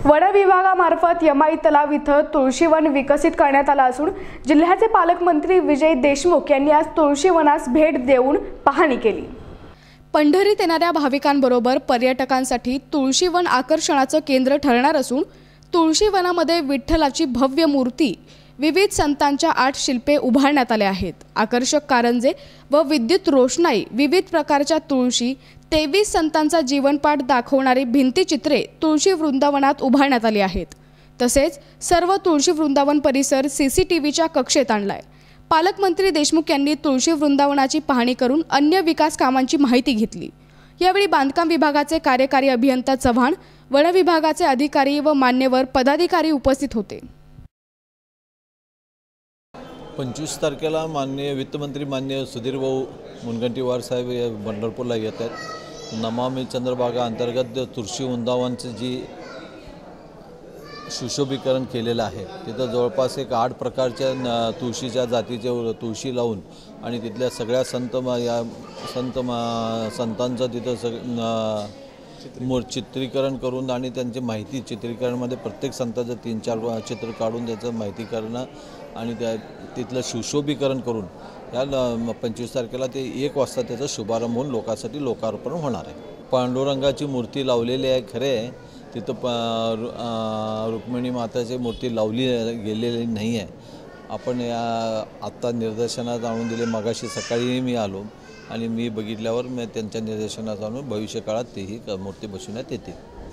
One विभागामार्फत यमाई तलाव इथं तुळशीवन विकसित करण्यात आलं असून जिल्ह्याचे पालकमंत्री विजय देशमुख यांनी आज तुळशीवनास भेट देऊन पाहणी केली। पंढरीत येणाऱ्या भाविकांबरोबर पर्यटकांसाठी तुळशीवन आकर्षणाचं केंद्र ठरणार असून तुळशीवनामध्ये विठ्ठलाची भव्य मूर्ती, विविध संतांच्या 8 शिल्पे उभारण्यात आले आहेत। आकर्षक कारंजे व विद्युत रोषणाई, विविध प्रकारच्या तुळशी, 23 संतांचा जीवनपाठ दाखवणारी भिंतीचित्रे तुळशी वृंदावनात उभारण्यात आली आहेत। तसेच सर्व तुळशी वृंदावन परिसर CCTVच्या कक्षेत आणलाय। पालकमंत्री देशमुख यांनी तुळशी वृंदावनाची पाहणी करून अन्य विकास कामांची माहिती घेतली। यावेळी बांधकाम विभागाचे कार्यकारी अभियंता चव्हाण, वन विभागाचे अधिकारी व मान्यवर पदाधिकारी उपस्थित होते। 25 तारखेला माननीय वित्तमंत्री माननीय सुधीर भाऊ मुनगंटीवार साहेब पंढरपूरला येत आहेत। नमामि चंद्रभागा अंतर्गत तुळशी वृंदावनचं जी सुशोभीकरण केलेलं आहे तिथं जवळपास एक 8 प्रकारच्या तुळशीच्या जातीचे तुळशी लावून आणि तिथल्या सगळ्या संतांचं तिथं चित्रीकरण करून आणि त्यांची माहिती चित्रीकरणामध्ये प्रत्येक संतांचं 3-4 चित्र काढून त्याचं माहिती करणं आणि तिथलं सुशोभीकरण करून या 25 तारखेला ते 1 वाजता त्याचा शुभारंभ होऊन लोकांसाठी लोकार्पण होणार आहे। पांडुरंगाची मूर्ती लावलेली आहे, खरे तिथं रुक्मिणी माताची मूर्ती लावली गेलेली नाही आहे। आपण आत्ता निदर्शनात आणून दिले, मगाशी सकाळी मी आलो आणि मी बघितल्यावर मी त्यांच्या निदर्शनात आणून भविष्यकाळात तेही मूर्ती बसवण्यात येते।